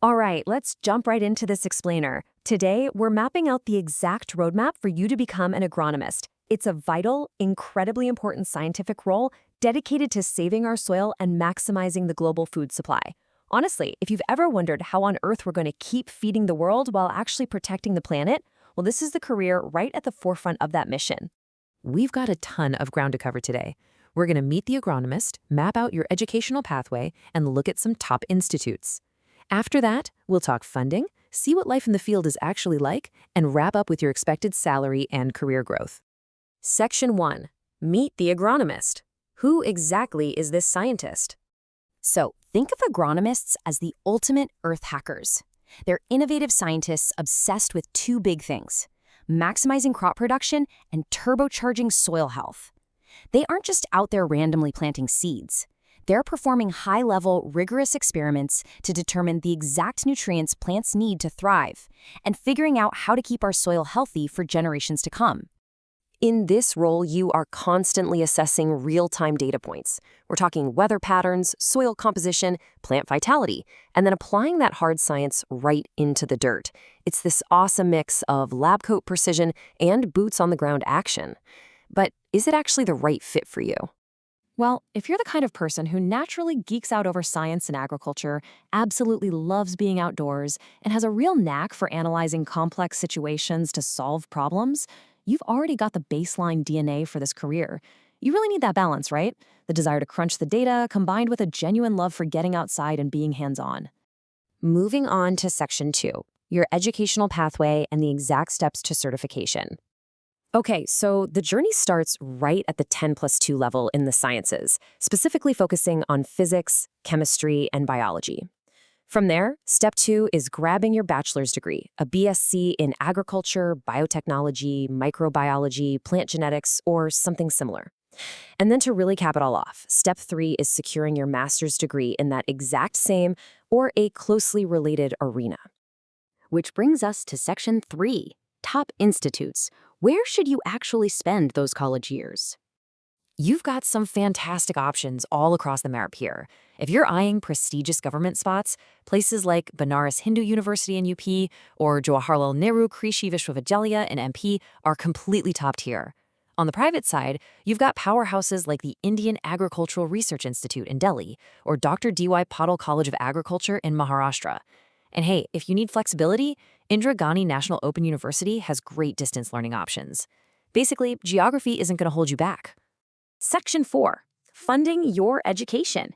All right, let's jump right into this explainer. Today, we're mapping out the exact roadmap for you to become an agronomist. It's a vital, incredibly important scientific role dedicated to saving our soil and maximizing the global food supply. Honestly, if you've ever wondered how on earth we're going to keep feeding the world while actually protecting the planet, well, this is the career right at the forefront of that mission. We've got a ton of ground to cover today. We're going to meet the agronomist, map out your educational pathway, and look at some top institutes. After that, we'll talk funding, see what life in the field is actually like, and wrap up with your expected salary and career growth. Section 1. Meet the agronomist. Who exactly is this scientist? So, think of agronomists as the ultimate earth hackers. They're innovative scientists obsessed with two big things: maximizing crop production and turbocharging soil health. They aren't just out there randomly planting seeds. They're performing high-level, rigorous experiments to determine the exact nutrients plants need to thrive, and figuring out how to keep our soil healthy for generations to come. In this role, you are constantly assessing real-time data points. We're talking weather patterns, soil composition, plant vitality, and then applying that hard science right into the dirt. It's this awesome mix of lab coat precision and boots-on-the-ground action. But is it actually the right fit for you? Well, if you're the kind of person who naturally geeks out over science and agriculture, absolutely loves being outdoors, and has a real knack for analyzing complex situations to solve problems, you've already got the baseline DNA for this career. You really need that balance, right? The desire to crunch the data combined with a genuine love for getting outside and being hands-on. Moving on to Section 2, your educational pathway and the exact steps to certification. Okay, so the journey starts right at the 10+2 level in the sciences, specifically focusing on physics, chemistry, and biology. From there, step 2 is grabbing your bachelor's degree, a BSc in agriculture, biotechnology, microbiology, plant genetics, or something similar. And then to really cap it all off, step 3 is securing your master's degree in that exact same or a closely related arena. Which brings us to Section 3, Top Institutes. Where should you actually spend those college years? You've got some fantastic options all across the map here. If you're eyeing prestigious government spots, places like Banaras Hindu University in UP or Jawaharlal Nehru Krishi Vishwavidyalaya in MP are completely top tier. On the private side, you've got powerhouses like the Indian Agricultural Research Institute in Delhi or Dr. D.Y. Patil College of Agriculture in Maharashtra. And hey, if you need flexibility, Indira Gandhi National Open University has great distance learning options. Basically, geography isn't going to hold you back. Section 4, funding your education.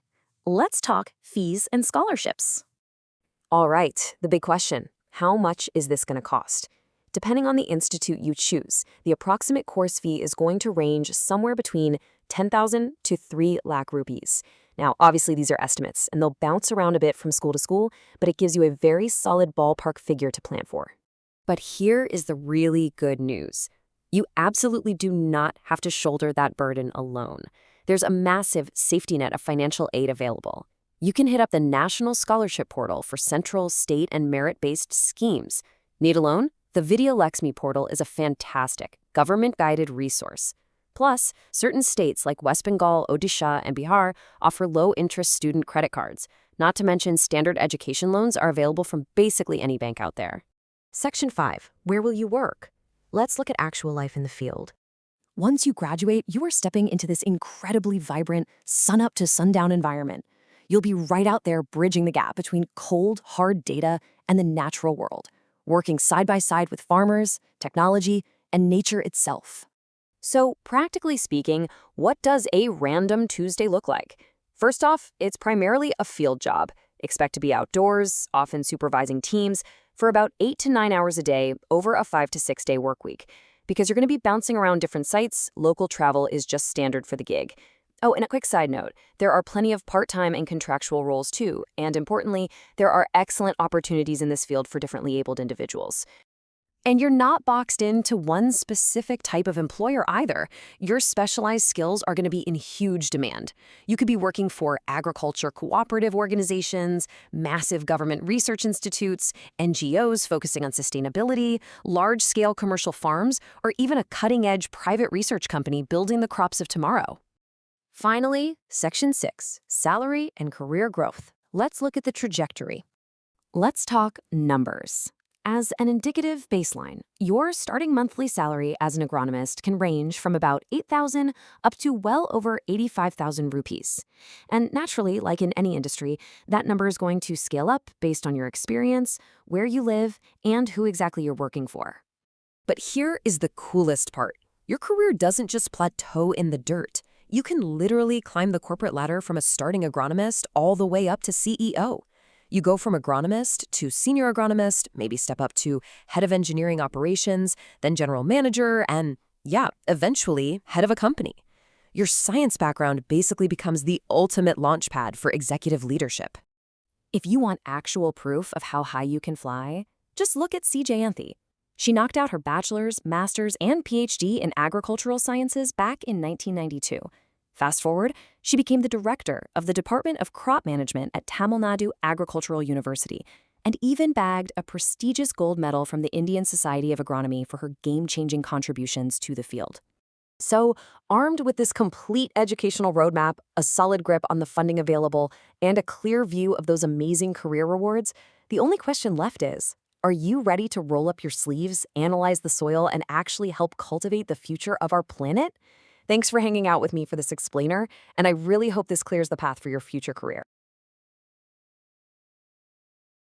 Let's talk fees and scholarships. All right, the big question. How much is this going to cost? Depending on the institute you choose, the approximate course fee is going to range somewhere between 10,000 to 3 lakh rupees. Now, obviously, these are estimates, and they'll bounce around a bit from school to school, but it gives you a very solid ballpark figure to plan for. But here is the really good news. You absolutely do not have to shoulder that burden alone. There's a massive safety net of financial aid available. You can hit up the National Scholarship Portal for central, state, and merit-based schemes. Need a loan? The Vidya Lakshmi portal is a fantastic, government-guided resource. Plus, certain states like West Bengal, Odisha, and Bihar offer low-interest student credit cards. Not to mention standard education loans are available from basically any bank out there. Section 5. Where will you work? Let's look at actual life in the field. Once you graduate, you are stepping into this incredibly vibrant, sun-up to sundown environment. You'll be right out there bridging the gap between cold, hard data and the natural world, working side by side with farmers, technology, and nature itself. So, practically speaking, what does a random Tuesday look like? First off, it's primarily a field job. Expect to be outdoors, often supervising teams, for about 8 to 9 hours a day over a 5 to 6 day work week. Because you're going to be bouncing around different sites, local travel is just standard for the gig. Oh, and a quick side note, there are plenty of part-time and contractual roles too, and importantly, there are excellent opportunities in this field for differently abled individuals. And you're not boxed into one specific type of employer either. Your specialized skills are going to be in huge demand. You could be working for agriculture cooperative organizations, massive government research institutes, NGOs focusing on sustainability, large-scale commercial farms, or even a cutting-edge private research company building the crops of tomorrow. Finally, Section 6, Salary and Career Growth. Let's look at the trajectory. Let's talk numbers. As an indicative baseline, your starting monthly salary as an agronomist can range from about 8,000 up to well over 85,000 rupees. And naturally, like in any industry, that number is going to scale up based on your experience, where you live, and who exactly you're working for. But here is the coolest part. Your career doesn't just plateau in the dirt. You can literally climb the corporate ladder from a starting agronomist all the way up to CEO. You go from agronomist to senior agronomist, maybe step up to head of engineering operations, then general manager, and yeah, eventually head of a company. Your science background basically becomes the ultimate launchpad for executive leadership. If you want actual proof of how high you can fly, just look at CJ Anthy. She knocked out her bachelor's, master's, and PhD in agricultural sciences back in 1992. Fast forward, she became the director of the Department of Crop Management at Tamil Nadu Agricultural University, and even bagged a prestigious gold medal from the Indian Society of Agronomy for her game-changing contributions to the field. So, armed with this complete educational roadmap, a solid grip on the funding available, and a clear view of those amazing career rewards, the only question left is, are you ready to roll up your sleeves, analyze the soil, and actually help cultivate the future of our planet? Thanks for hanging out with me for this explainer, and I really hope this clears the path for your future career.